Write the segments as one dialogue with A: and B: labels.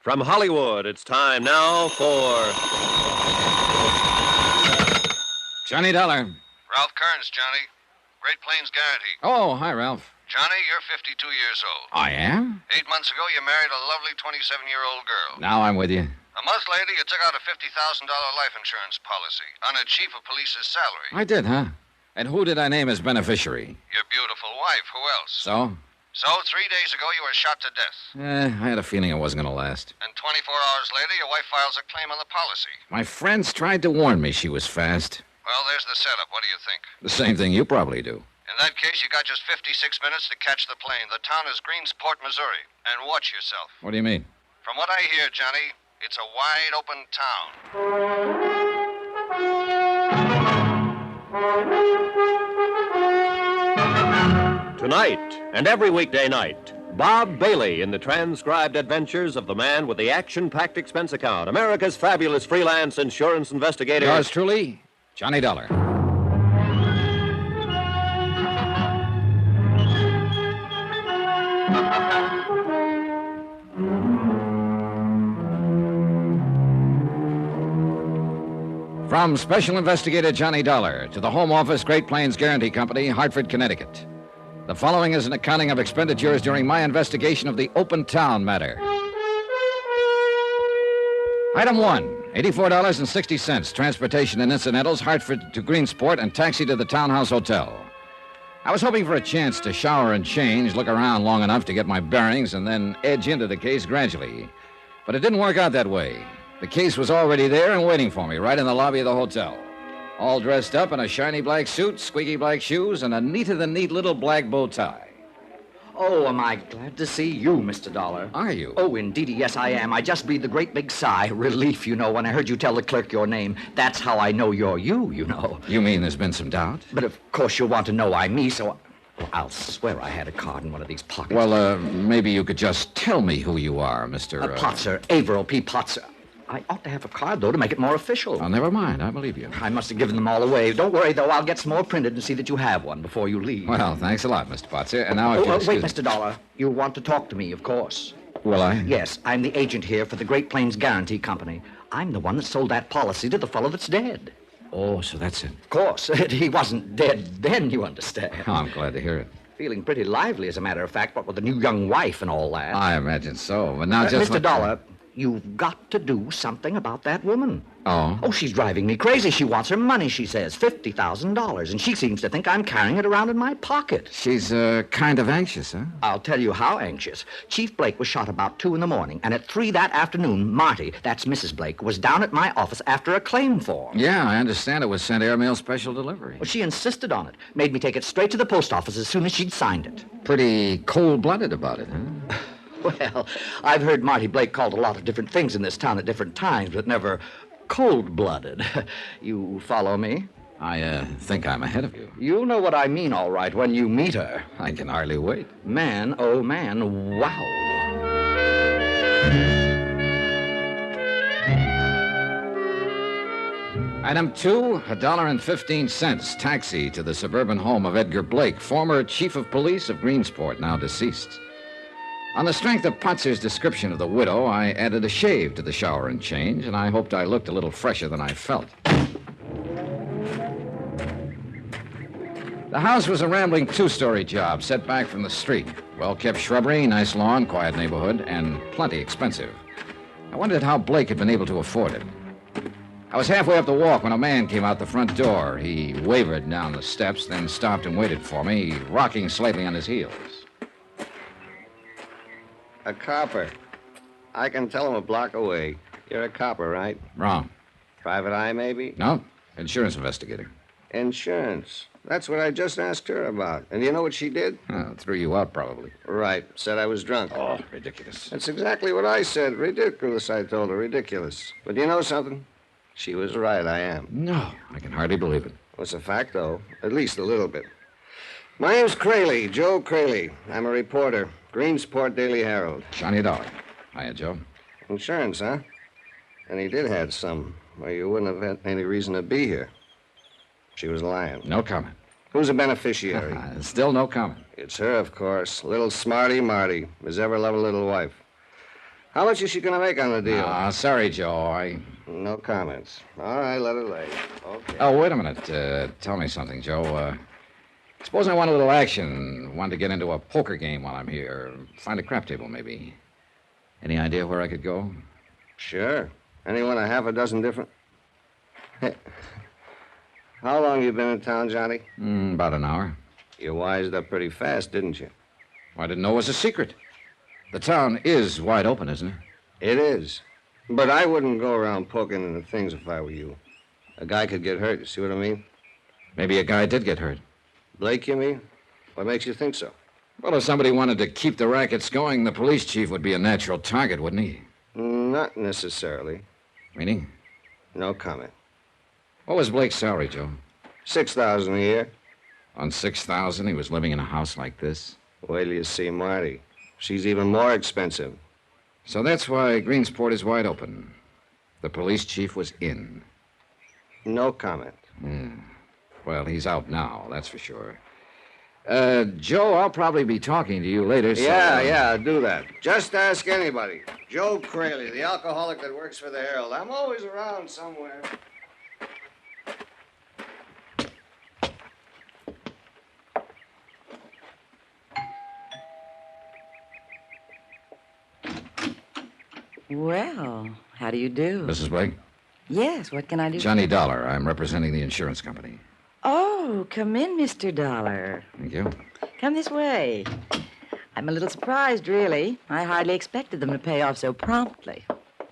A: From Hollywood, it's time now for...
B: Johnny Dollar.
C: Ralph Kearns, Johnny. Great Plains Guarantee.
B: Oh, hi, Ralph.
C: Johnny, you're 52 years old.
B: I am?
C: 8 months ago, you married a lovely 27-year-old girl.
B: Now I'm with you.
C: A month later, you took out a $50,000 life insurance policy on a chief of police's salary.
B: I did, huh? And who did I name as beneficiary?
C: Your beautiful wife. Who else?
B: So?
C: So, 3 days ago, you were shot to death.
B: I had a feeling it wasn't going to last.
C: And 24 hours later, your wife files a claim on the policy.
B: My friends tried to warn me she was fast.
C: Well, there's the setup. What do you think?
B: The same thing you probably do.
C: In that case, you got just 56 minutes to catch the plane. The town is Greensport, Missouri. And watch yourself.
B: What do you mean?
C: From what I hear, Johnny, it's a wide open town.
A: Tonight and every weekday night, Bob Bailey in the transcribed adventures of the man with the action-packed expense account, America's fabulous freelance insurance investigator.
B: Yours truly, Johnny Dollar. From Special Investigator Johnny Dollar to the Home Office, Great Plains Guarantee Company, Hartford, Connecticut. The following is an accounting of expenditures during my investigation of the Open Town matter. Item 1, $84.60, transportation and incidentals, Hartford to Greensport, and taxi to the Townhouse Hotel. I was hoping for a chance to shower and change, look around long enough to get my bearings, and then edge into the case gradually. But it didn't work out that way. The case was already there and waiting for me, right in the lobby of the hotel. All dressed up in a shiny black suit, squeaky black shoes, and a neater-than-neat little black bow tie.
D: Oh, am I glad to see you, Mr. Dollar.
B: Are you?
D: Oh, indeedy, yes, I am. I just breathed a great big sigh. Relief, you know, when I heard you tell the clerk your name. That's how I know you're you, you know.
B: You mean there's been some doubt?
D: But of course you'll want to know I'm me, so... Well, I'll swear I had a card in one of these pockets.
B: Well, maybe you could just tell me who you are, Mr.
D: Potzer, Averill P. Potzer. I ought to have a card, though, to make it more official.
B: Oh, never mind. I believe you.
D: I must have given them all away. Don't worry, though. I'll get some more printed and see that you have one before you leave.
B: Well, thanks a lot, Mr. Potzer. And now if you'll
D: wait,
B: excuse...
D: Mr. Dollar. You want to talk to me, of course.
B: Will I?
D: Yes, I'm the agent here for the Great Plains Guarantee Company. I'm the one that sold that policy to the fellow that's dead.
B: Oh, so that's it.
D: Of course. He wasn't dead then, you understand.
B: Oh, I'm glad to hear it.
D: Feeling pretty lively, as a matter of fact, what with the new young wife and all that.
B: I imagine so, but now just...
D: Mr. Dollar, you've got to do something about that woman.
B: Oh?
D: Oh, she's driving me crazy. She wants her money, she says, $50,000, and she seems to think I'm carrying it around in my pocket.
B: She's, kind of anxious, huh?
D: I'll tell you how anxious. Chief Blake was shot about 2 in the morning, and at 3 that afternoon, Marty, that's Mrs. Blake, was down at my office after a claim form.
B: Yeah, I understand it was sent airmail special delivery.
D: Well, she insisted on it. Made me take it straight to the post office as soon as she'd signed it.
B: Pretty cold-blooded about it, huh?
D: Well, I've heard Marty Blake called a lot of different things in this town at different times, but never cold-blooded. You follow me?
B: I think I'm ahead of you.
D: You'll know what I mean, all right, when you meet her.
B: I can hardly wait.
D: Man, oh man, wow.
B: Item 2, $1.15, taxi to the suburban home of Edgar Blake, former chief of police of Greensport, now deceased. On the strength of Potzer's description of the widow, I added a shave to the shower and change, and I hoped I looked a little fresher than I felt. The house was a rambling 2-story job set back from the street. Well-kept shrubbery, nice lawn, quiet neighborhood, and plenty expensive. I wondered how Blake had been able to afford it. I was halfway up the walk when a man came out the front door. He wavered down the steps, then stopped and waited for me, rocking slightly on his heels.
E: A copper. I can tell him a block away. You're a copper, right?
B: Wrong.
E: Private eye, maybe?
B: No, insurance investigator.
E: Insurance. That's what I just asked her about. And you know what she did?
B: Oh, threw you out, probably.
E: Right. Said I was drunk.
B: Oh, ridiculous.
E: That's exactly what I said. Ridiculous, I told her. Ridiculous. But you know something? She was right, I am.
B: No, I can hardly believe it.
E: Well, it's a fact, though. At least a little bit. My name's Crayley, Joe Crayley. I'm a reporter. Greensport Daily Herald.
B: Johnny Dollar. Hiya, Joe.
E: Insurance, huh? And he did have some, or you wouldn't have had any reason to be here. She was lying.
B: No comment.
E: Who's a beneficiary?
B: Still no comment.
E: It's her, of course. Little smarty Marty, his ever-loving little wife. How much is she going to make on the deal?
B: Sorry, Joe.
E: No comments. All right, let her lay. Okay.
B: Oh, wait a minute. Tell me something, Joe. Suppose I want a little action. Want to get into a poker game while I'm here. Find a crap table, maybe. Any idea where I could go?
E: Sure. Anyone a half a dozen different... How long you been in town, Johnny?
B: About an hour.
E: You wised up pretty fast, didn't you?
B: I didn't know it was a secret. The town is wide open, isn't it?
E: It is. But I wouldn't go around poking into things if I were you. A guy could get hurt, you see what I mean?
B: Maybe a guy did get hurt.
E: Blake, you mean? What makes you think so?
B: Well, if somebody wanted to keep the rackets going, the police chief would be a natural target, wouldn't he?
E: Not necessarily.
B: Meaning?
E: No comment.
B: What was Blake's salary, Joe?
E: $6,000 a year.
B: On $6,000, he was living in a house like this?
E: Wait till you see Marty. She's even more expensive.
B: So that's why Greensport is wide open. The police chief was in.
E: No comment.
B: Well, he's out now, that's for sure. Joe, I'll probably be talking to you later, so...
E: Yeah, do that. Just ask anybody. Joe Crayley, the alcoholic that works for the Herald. I'm always around somewhere.
F: Well, how do you do?
B: Mrs. Blake?
F: Yes, what can I do?
B: Johnny Dollar. I'm representing the insurance company.
F: Oh, come in, Mr. Dollar.
B: Thank you.
F: Come this way. I'm a little surprised, really. I hardly expected them to pay off so promptly.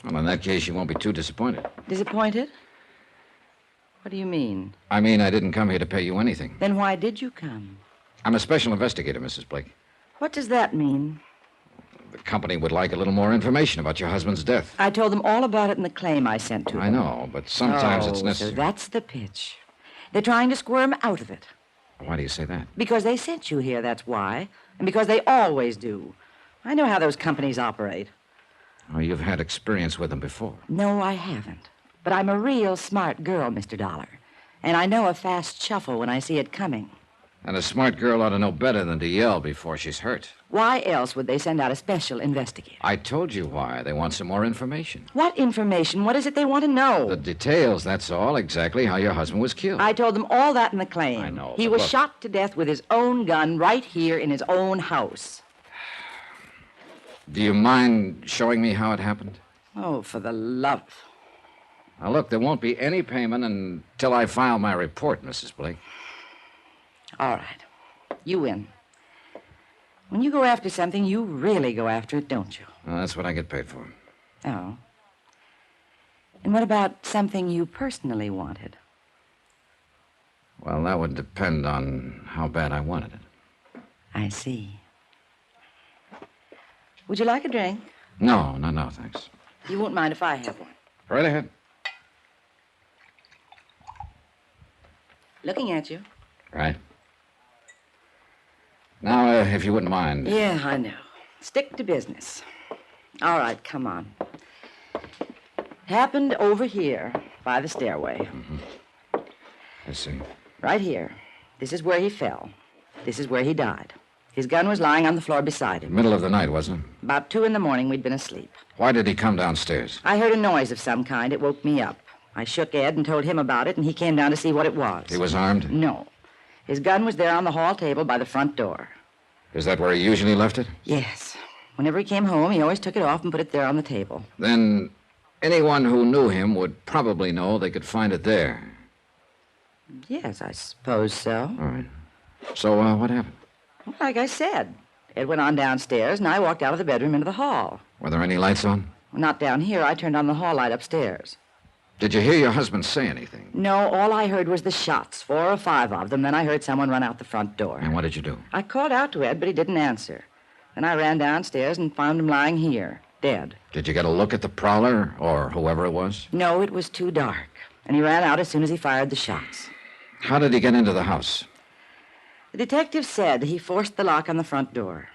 B: Well, in that case, you won't be too disappointed.
F: Disappointed? What do you mean?
B: I mean, I didn't come here to pay you anything.
F: Then why did you come?
B: I'm a special investigator, Mrs. Blake.
F: What does that mean?
B: The company would like a little more information about your husband's death.
F: I told them all about it in the claim I sent to them.
B: I know, but sometimes it's necessary.
F: So that's the pitch. They're trying to squirm out of it.
B: Why do you say that?
F: Because they sent you here, that's why. And because they always do. I know how those companies operate.
B: Oh, you've had experience with them before.
F: No, I haven't. But I'm a real smart girl, Mr. Dollar. And I know a fast shuffle when I see it coming.
B: And a smart girl ought to know better than to yell before she's hurt.
F: Why else would they send out a special investigator?
B: I told you why. They want some more information.
F: What information? What is it they want to know?
B: The details, that's all. Exactly how your husband was killed.
F: I told them all that in the claim.
B: I know,
F: He
B: but
F: was
B: look-
F: shot to death with his own gun right here in his own house.
B: Do you mind showing me how it happened?
F: Oh, for the love.
B: Now, look, there won't be any payment until I file my report, Mrs. Blake.
F: All right. You win. When you go after something, you really go after it, don't you?
B: Well, that's what I get paid for.
F: Oh. And what about something you personally wanted?
B: Well, that would depend on how bad I wanted it.
F: I see. Would you like a drink?
B: No, thanks.
F: You won't mind if I have one.
B: Right ahead.
F: Looking at you.
B: Right. Now, if you wouldn't mind.
F: Yeah, I know. Stick to business. All right, come on. Happened over here by the stairway.
B: I see.
F: Right here. This is where he fell. This is where he died. His gun was lying on the floor beside him.
B: Middle of the night, wasn't it?
F: About 2 a.m, we'd been asleep.
B: Why did he come downstairs?
F: I heard a noise of some kind. It woke me up. I shook Ed and told him about it, and he came down to see what it was.
B: He was armed?
F: No. His gun was there on the hall table by the front door.
B: Is that where he usually left it?
F: Yes. Whenever he came home, he always took it off and put it there on the table.
B: Then anyone who knew him would probably know they could find it there.
F: Yes, I suppose so.
B: All right. So, what happened?
F: Like I said, Ed went on downstairs, and I walked out of the bedroom into the hall.
B: Were there any lights on?
F: Not down here. I turned on the hall light upstairs.
B: Did you hear your husband say anything?
F: No, all I heard was the shots, 4 or 5 of them. Then I heard someone run out the front door.
B: And what did you do?
F: I called out to Ed, but he didn't answer. Then I ran downstairs and found him lying here, dead.
B: Did you get a look at the prowler, or whoever it was?
F: No, it was too dark. And he ran out as soon as he fired the shots.
B: How did he get into the house?
F: The detective said he forced the lock on the front door.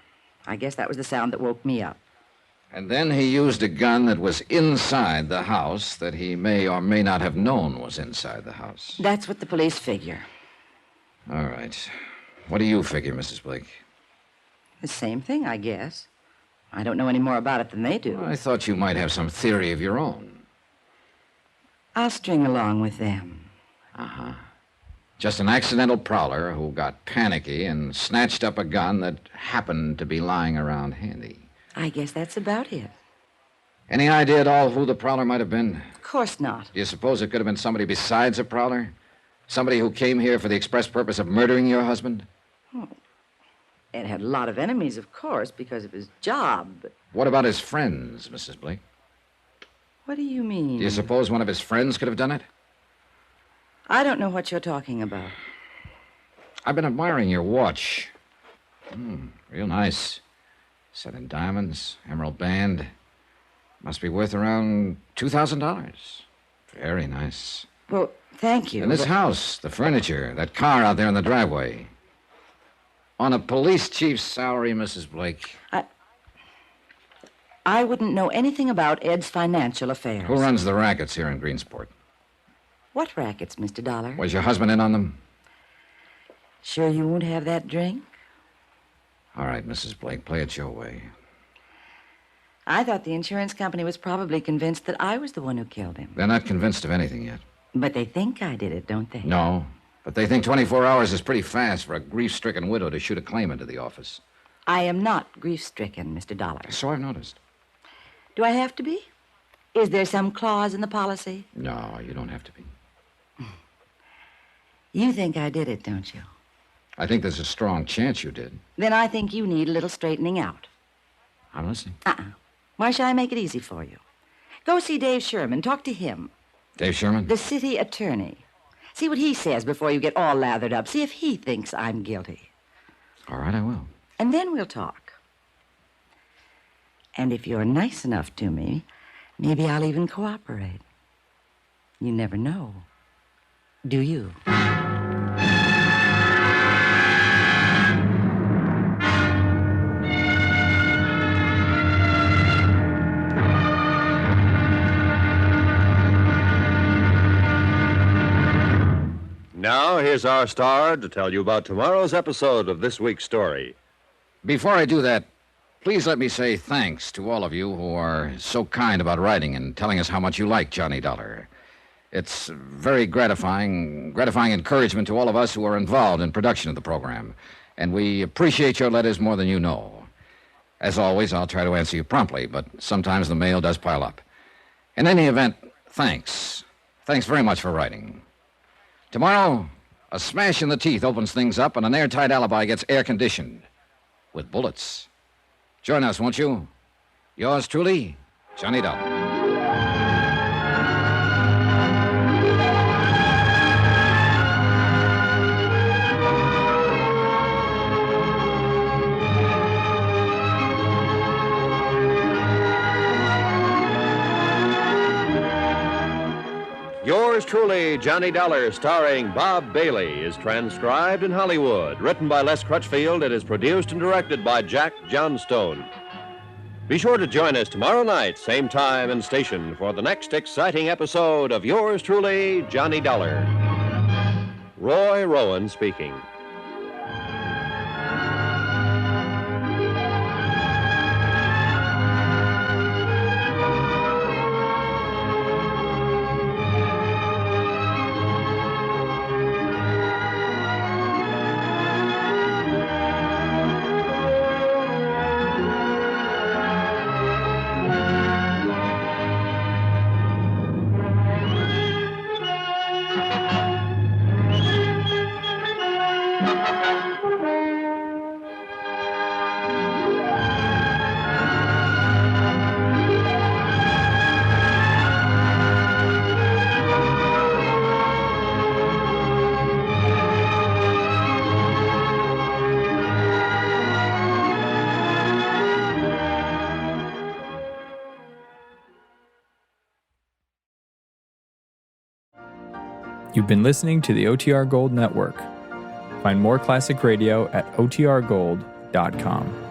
F: I guess that was the sound that woke me up.
B: And then he used a gun that was inside the house that he may or may not have known was inside the house.
F: That's what the police figure.
B: All right. What do you figure, Mrs. Blake?
F: The same thing, I guess. I don't know any more about it than they do.
B: I thought you might have some theory of your own.
F: I'll string along with them.
B: Uh-huh. Just an accidental prowler who got panicky and snatched up a gun that happened to be lying around handy.
F: I guess that's about it.
B: Any idea at all who the prowler might have been?
F: Of course not.
B: Do you suppose it could have been somebody besides a prowler? Somebody who came here for the express purpose of murdering your husband?
F: Ed had a lot of enemies, of course, because of his job, but
B: What about his friends, Mrs. Blake?
F: what do you mean?
B: Do you suppose one of his friends could have done it?
F: I don't know what you're talking about.
B: I've been admiring your watch. Real nice. Set in diamonds, emerald band. Must be worth around $2,000. Very nice.
F: Well, thank you.
B: And this
F: but-
B: house, the furniture, that car out there in the driveway. On a police chief's salary, Mrs. Blake.
F: I wouldn't know anything about Ed's financial affairs.
B: Who runs the rackets here in Greensport?
F: What rackets, Mr. Dollar?
B: Was your husband in on them?
F: Sure you won't have that drink?
B: All right, Mrs. Blake, play it your way.
F: I thought the insurance company was probably convinced that I was the one who killed him.
B: They're not convinced of anything yet.
F: But they think I did it, don't they?
B: No, but they think 24 hours is pretty fast for a grief-stricken widow to shoot a claim into the office.
F: I am not grief-stricken, Mr. Dollar.
B: So I've noticed.
F: Do I have to be? Is there some clause in the policy?
B: No, you don't have to be.
F: You think I did it, don't you?
B: I think there's a strong chance you did.
F: Then I think you need a little straightening out.
B: I'm listening.
F: Why should I make it easy for you? Go see Dave Sherman. Talk to him.
B: Dave Sherman?
F: The city attorney. See what he says before you get all lathered up. See if he thinks I'm guilty.
B: All right, I will.
F: And then we'll talk. And if you're nice enough to me, maybe I'll even cooperate. You never know. Do you?
A: Now, here's our star to tell you about tomorrow's episode of this week's story.
B: Before I do that, please let me say thanks to all of you who are so kind about writing and telling us how much you like Johnny Dollar. It's very gratifying encouragement to all of us who are involved in production of the program, and we appreciate your letters more than you know. As always, I'll try to answer you promptly, but sometimes the mail does pile up. In any event, thanks. Thanks very much for writing. Tomorrow, a smash in the teeth opens things up, and an airtight alibi gets air-conditioned with bullets. Join us, won't you? Yours truly, Johnny Dollar.
A: Yours truly, Johnny Dollar, starring Bob Bailey, is transcribed in Hollywood. Written by Les Crutchfield, it is produced and directed by Jack Johnstone. Be sure to join us tomorrow night, same time and station, for the next exciting episode of Yours truly, Johnny Dollar. Roy Rowan speaking.
G: You've been listening to the OTR Gold Network. Find more classic radio at otrgold.com.